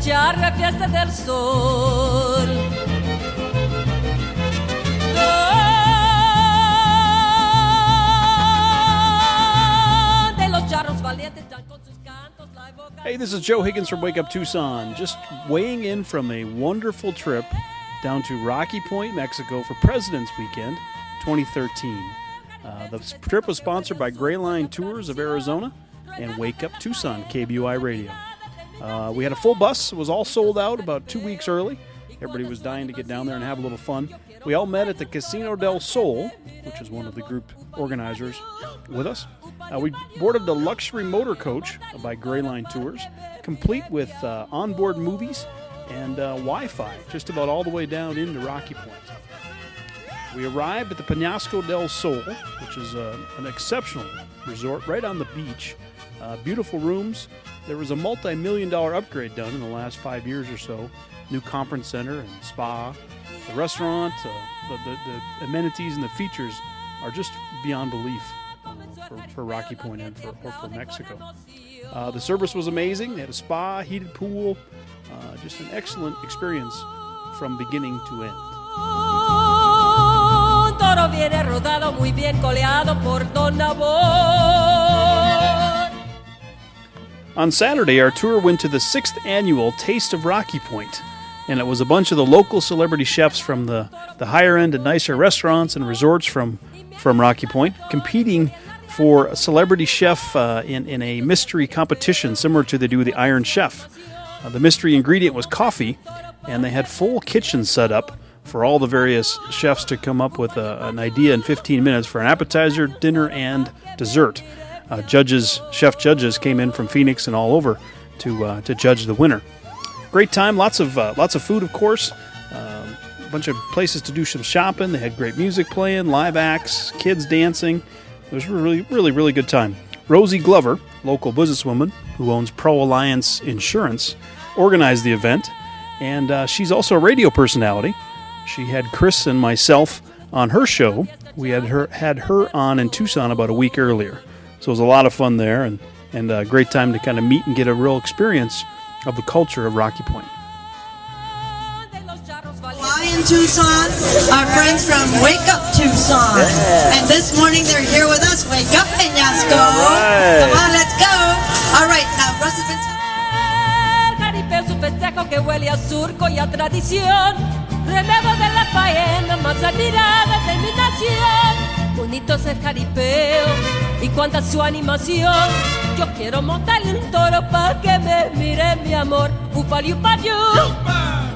marchar la fiesta del sol. Donde los charros valientes dan con sus cantos la evocan. Hey, this is Joe Higgins from Wake Up Tucson, just weighing in from a wonderful trip down to Rocky Point, Mexico for President's Weekend 2013. The trip was sponsored by Grayline Tours of Arizona and Wake Up Tucson, KBUI Radio. We had a full bus. It was all sold out about 2 weeks early. Everybody was dying to get down there and have a little fun. We all met at the Casino del Sol, which is one of the group organizers with us. We boarded the luxury motor coach by Grayline Tours, complete with onboard movies and Wi-Fi, just about all the way down into Rocky Point. We arrived at the Penasco Del Sol, which is an exceptional resort right on the beach. Beautiful rooms. There was a multi-million-dollar upgrade done in the last 5 years or so. New conference center and spa. The restaurant, the amenities and the features are just beyond belief for Rocky Point and for Mexico. The service was amazing. They had a spa, heated pool, just an excellent experience from beginning to end. Toro viene rodado muy bien coleado por Don Nabor. On Saturday, our tour went to the 6th Annual Taste of Rocky Point, and it was a bunch of the local celebrity chefs from the higher-end and nicer restaurants and resorts from Rocky Point competing for a celebrity chef in a mystery competition similar to they do the Iron Chef. The mystery ingredient was coffee, and they had full kitchens set up for all the various chefs to come up with an idea in 15 minutes for an appetizer, dinner, and dessert. Chef judges came in from Phoenix and all over to judge the winner. Great time, lots of food, of course. A bunch of places to do some shopping. They had great music playing, live acts, kids dancing. It was a really good time. Rosie Glover, local businesswoman who owns ProAlliance Insurance, organized the event, and she's also a radio personality. She had Chris and myself on her show. We had her on in Tucson about a week earlier. So it was a lot of fun there and a great time to kind of meet and get a real experience of the culture of Rocky Point. In Tucson, our friends from Wake Up Tucson. And this morning they're here with us. Wake up, Penasco. Right. Come on, let's go. All right, now Russ has been Jaripeo su festejo que huele a surco y a tradición. Relevo de la faena, más admirada de mi nación. Bonito es el jaripeo y cuánta su animación. Yo quiero montarle un toro pa' que me mire mi amor. Upal, upal,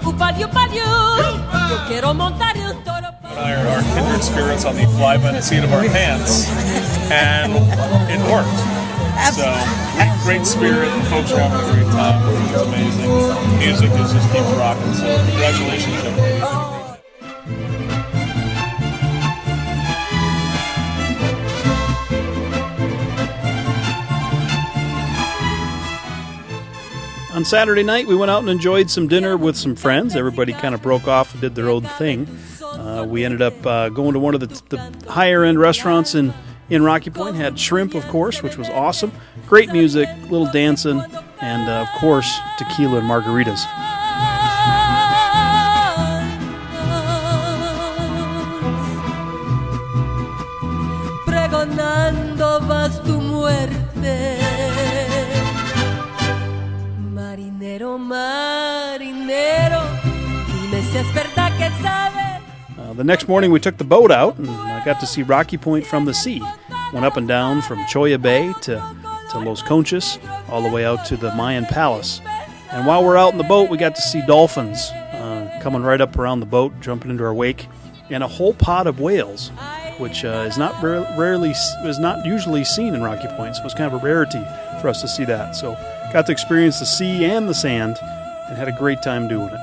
upal, upal, yo quiero montarle un toro pa' Iron our kindred spirits on the fly by the seat of our pants, and it worked. So, great spirit, the folks are having a great time, which is amazing. Music is just keeps rocking, so congratulations, everybody. On Saturday night, we went out and enjoyed some dinner with some friends. Everybody kind of broke off and did their own thing. We ended up going to one of the higher-end restaurants in Rocky Point. Had shrimp, of course, which was awesome. Great music, little dancing, and, of course, tequila and margaritas. Pregonando vas tu muerte. Marinero, marinero, dime si es verdad que sabes. The next morning we took the boat out and I got to see Rocky Point from the sea. Went up and down from Cholla Bay to Los Conchas, all the way out to the Mayan Palace. And while we're out in the boat, we got to see dolphins coming right up around the boat, jumping into our wake, and a whole pod of whales, which is not usually seen in Rocky Point. So it was kind of a rarity for us to see that. So got to experience the sea and the sand and had a great time doing it.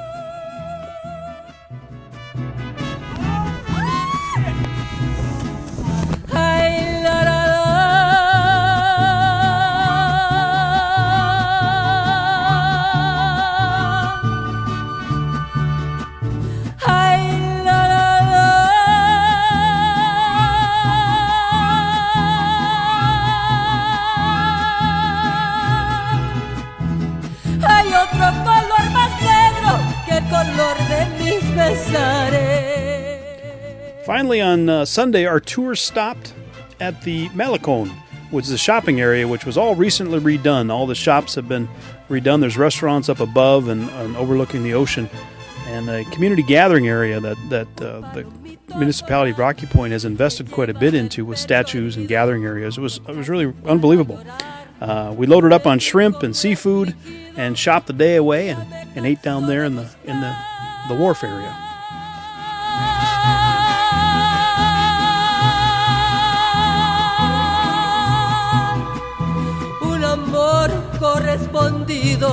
Hay otro color más autor de mis pesares. Finally, on Sunday, our tour stopped at the Micone, which is a shopping area which was all recently redone. All the shops have been redone. There's restaurants up above and overlooking the ocean, and a community gathering area that the municipality of Rocky Point has invested quite a bit into, with statues and gathering areas. It was really unbelievable. We loaded up on shrimp and seafood and shopped the day away and ate down there in the wharf area. Un amor correspondido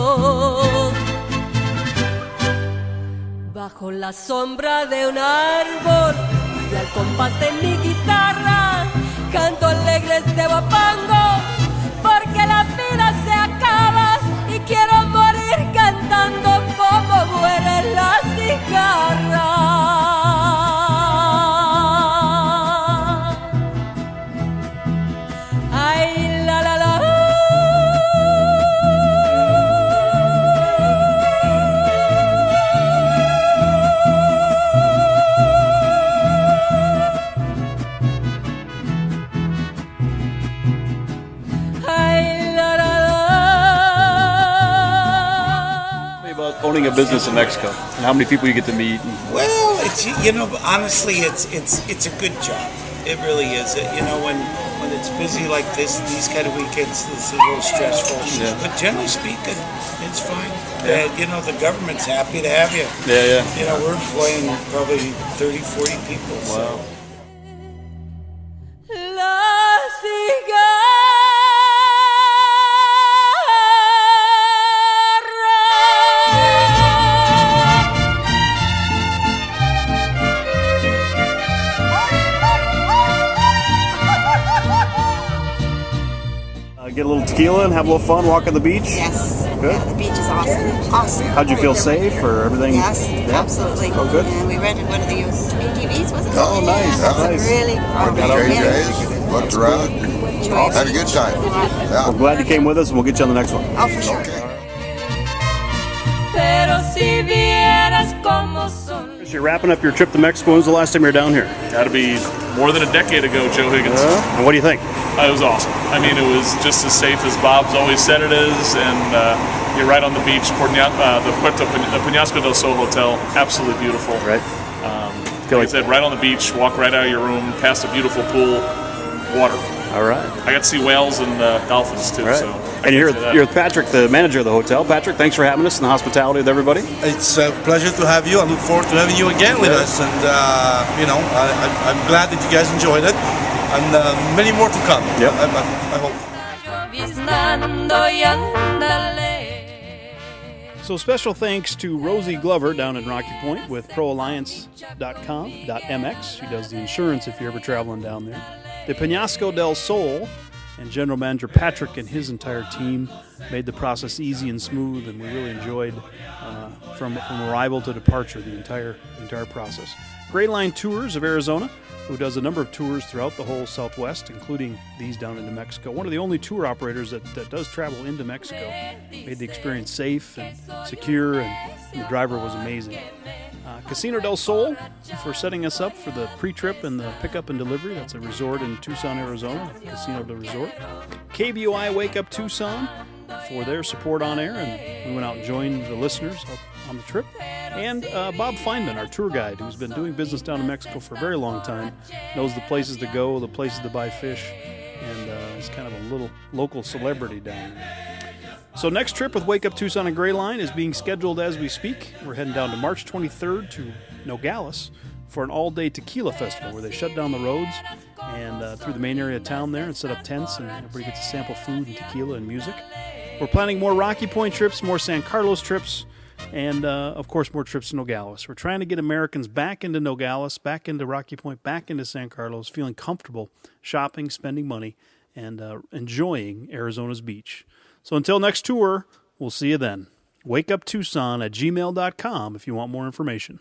bajo la sombra de un árbol, y al compás de mi guitarra canto alegre este guapango, porque la vida se acaba y quiero morir cantando como mueren las cigarras. Ay, la la la. Owning a business in Mexico, and how many people you get to meet. Well, it's, honestly, it's a good job. It really is. When it's busy like this, these kind of weekends, it's a little stressful. Yeah. But generally speaking, it's fine. Yeah. The government's happy to have you. Yeah. We're employing probably 30, 40 people. Wow. So. La cigarra. Get a little tequila and have a little fun, walk on the beach? Yes. Good. Yeah, the beach is awesome. Awesome. How'd you feel, safe or everything? Yes, Yeah? absolutely. Oh, good. And we rented one of the ATVs, was it? Oh, nice. Yeah, Nice. Really Went to JJ's, looked around, had a good time. Yeah. We're glad you came with us, and we'll get you on the next one. Oh, for sure. Pero si vieras cómo son. You're wrapping up your trip to Mexico. When was the last time you were down here? Got to be more than a decade ago, Joe Higgins. And what do you think? It was awesome. I mean, it was just as safe as Bob's always said it is, and you're right on the beach. The Puerto Penasco Del Sol Hotel, absolutely beautiful. Right. Like I said, right on the beach, walk right out of your room, past a beautiful pool, water. All right. I got to see whales and dolphins too. Right. So And you're with Patrick, the manager of the hotel. Patrick, thanks for having us and the hospitality with everybody. It's a pleasure to have you. I look forward to having you again with us. And, I'm glad that you guys enjoyed it. And many more to come. Yep. I hope. So special thanks to Rosie Glover down in Rocky Point with ProAlliance.com.mx. She does the insurance if you're ever traveling down there. The Penasco Del Sol and General Manager Patrick and his entire team made the process easy and smooth, and we really enjoyed from arrival to departure the entire process. Grayline Tours of Arizona, who does a number of tours throughout the whole Southwest, including these down into Mexico. One of the only tour operators that does travel into Mexico. Made the experience safe and secure, and the driver was amazing. Casino Del Sol for setting us up for the pre-trip and the pickup and delivery. That's a resort in Tucson, Arizona, Casino del Resort. KBOI Wake Up Tucson for their support on air, and we went out and joined the listeners up on the trip. And Bob Fienman, our tour guide, who's been doing business down in Mexico for a very long time, knows the places to go, the places to buy fish, and is kind of a little local celebrity down there. So next trip with Wake Up Tucson and Grayline is being scheduled as we speak. We're heading down to March 23rd to Nogales for an all-day tequila festival where they shut down the roads and through the main area of town there and set up tents, and everybody gets to sample food and tequila and music. We're planning more Rocky Point trips, more San Carlos trips, and, of course, more trips to Nogales. We're trying to get Americans back into Nogales, back into Rocky Point, back into San Carlos, feeling comfortable shopping, spending money, and enjoying Arizona's beach. So until next tour, we'll see you then. WakeUpTucson@gmail.com if you want more information.